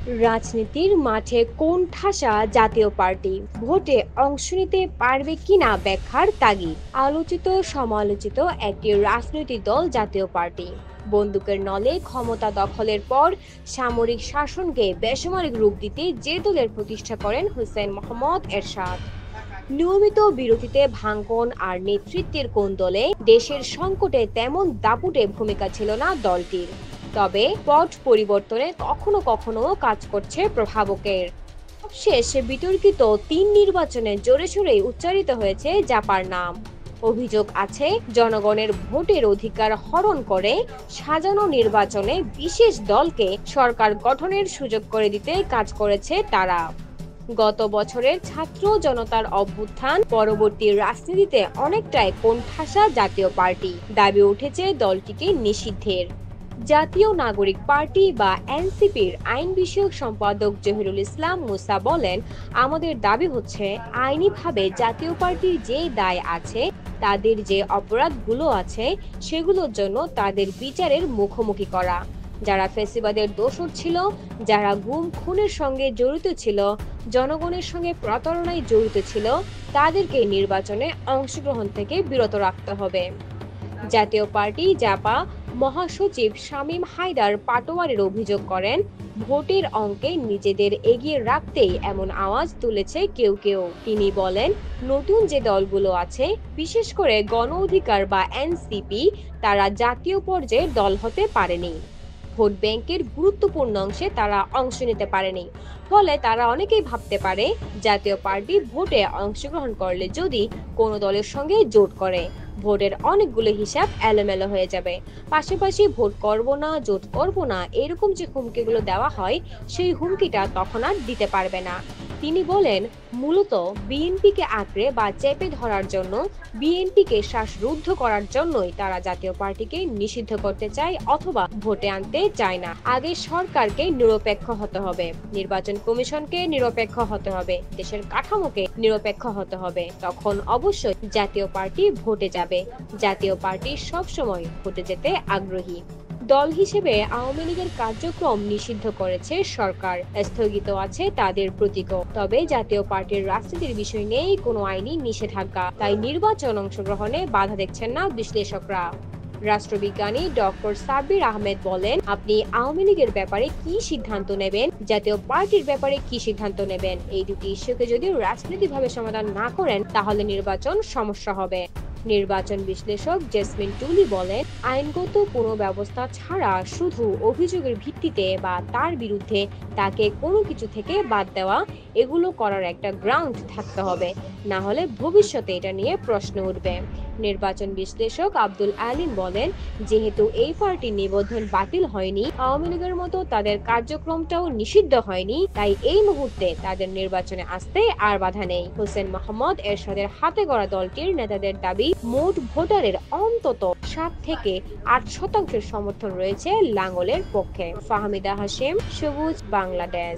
রাজনীতির মাঠে কোণঠাসা জাতীয় পার্টি ভোটে অংশ নিতে পারবে কিনা ব্যাখ্যার তাগিদ। আলোচিত সমালোচিত একটি রাজনৈতিক দল জাতীয় পার্টি। বন্দুকের নলে ক্ষমতা দখলের পর সামরিক শাসনকে বেসামরিক রূপ দিতে যে দলের প্রতিষ্ঠা করেন হোসেন মোহাম্মদ এরশাদ। নিয়মিত বিরতিতে ভাঙন আর নেতৃত্বের কোন দলে দেশের সংকটে তেমন দাপুটে ভূমিকা ছিল না দলটির। তবে পট পরিবর্তনে কখনো কখনো কাজ করছে প্রভাবকের। শেষ বিতর্কিত তিন নির্বাচনে জোরে সোরে উচ্চারিত হয়েছে জাপার নাম। অভিযোগ আছে জনগণের ভোটের অধিকার হরণ করে সাজানো নির্বাচনে বিশেষ দলকে সরকার গঠনের সুযোগ করে দিতে কাজ করেছে তারা। গত বছরের ছাত্র জনতার অভ্যুত্থান পরবর্তী রাজনীতিতে অনেকটাই কোণঠাসা জাতীয় পার্টি দাবি উঠেছে দলটিকে নিষিদ্ধের। জাতীয় নাগরিক পার্টি বা এনসিপির আইন বিষয়ক সম্পাদক জহিরুল ইসলাম মুসা বলেন, আমাদের দাবি হচ্ছে আইনিভাবে জাতীয় পার্টির যে দায় আছে, তাদের যে অপরাধগুলো আছে সেগুলোর জন্য তাদের বিচারের মুখোমুখি করা। যারা ফ্যাসিবাদের দোসর ছিল, যারা গুম খুনের সঙ্গে জড়িত ছিল, জনগণের সঙ্গে প্রতারণায় জড়িত ছিল, তাদেরকে নির্বাচনে অংশগ্রহণ থেকে বিরত রাখতে হবে। জাতীয় পার্টি জাপা মহাসচিব শামীম হায়দার পাটোয়ারির অভিযোগ করেন, ভোটের অঙ্কে নিজেদের এগিয়ে রাখতেই এমন আওয়াজ তুলেছে কেউ কেউ। তিনি বলেন, নতুন যে দলগুলো আছে, বিশেষ করে গণ অধিকার বা এনসিপি, তারা জাতীয় পর্যায়ে দল হতে পারেনি। ভোট ব্যাংকের গুরুত্বপূর্ণ অংশে তারা অংশ নিতে পারেনি। ফলে তারা অনেকেই ভাবতে পারে জাতীয় পার্টি ভোটে অংশগ্রহণ করলে যদি কোনো দলের সঙ্গে জোট করে, ভোটের অনেকগুলো হিসাব এলোমেলো হয়ে যাবে। পাশাপাশি ভোট করব না, জোট করব না, এরকম যে হুমকিগুলো দেওয়া হয়, সেই হুমকিটা তখন আর দিতে পারবে না। তিনি বলেন, মূলত বিএনপিকে আঁকড়ে বা চেপে ধরার জন্য, বিএনপিকে শ্বাসরুদ্ধ করার জন্যই তারা জাতীয় পার্টিকে নিষিদ্ধ করতে চায় অথবা ভোটে আনতে চায় না। আগে সরকারকে নিরপেক্ষ হতে হবে, নির্বাচন কমিশনকে নিরপেক্ষ হতে হবে, দেশের কাঠামোকে নিরপেক্ষ হতে হবে, তখন অবশ্যই জাতীয় পার্টি ভোটে যাবে। জাতীয় পার্টি সবসময় ভোটে যেতে আগ্রহী। দল হিসেবে আওয়ামী লীগের কার্যক্রম নিষিদ্ধ করেছে সরকার, স্থগিত আছে তাদের প্রতীকও। তবে জাতীয় পার্টির রাজনীতির বিষয় নেই কোনো আইনি নিষেধাজ্ঞা, তাই নির্বাচন অংশগ্রহণে বাধা দেখছেন না বিশ্লেষকরা। রাষ্ট্রবিজ্ঞানী ডক্টর সাব্বির আহমেদ বলেন, আপনি আওয়ামী লীগের ব্যাপারে কি সিদ্ধান্ত নেবেন, জাতীয় পার্টির ব্যাপারে কি সিদ্ধান্ত নেবেন, এই দুটি ইস্যুকে যদি রাজনৈতিকভাবে সমাধান না করেন তাহলে নির্বাচন সমস্যা হবে। নির্বাচন বিশ্লেষক জেসমিন টুলি বলেন, আইনগত কোনো ব্যবস্থা ছাড়া শুধু অভিযোগের ভিত্তিতে বা তার বিরুদ্ধে তাকে কোনো কিছু থেকে বাদ দেওয়া, এগুলো করার একটা গ্রাউন্ড থাকতে হবে, না হলে ভবিষ্যতে এটা নিয়ে প্রশ্ন উঠবে। নির্বাচন বিশ্লেষক আব্দুল আলিম বলেন, যেহেতু এই পার্টির নিবন্ধন বাতিল হয়নি, আওয়ামী লীগের মতো তাদের কার্যক্রমটাও নিষিদ্ধ হয়নি, তাই এই মুহূর্তে তাদের নির্বাচনে আসতে আর বাধা নেই। হোসেন মোহাম্মদ এরশাদের হাতে গড়া দলটির নেতাদের দাবি, মোট ভোটারের অন্তত 7 থেকে 8% সমর্থন রয়েছে লাঙ্গলের পক্ষে। ফাহমিদা হাশেম, সবুজ বাংলাদেশ।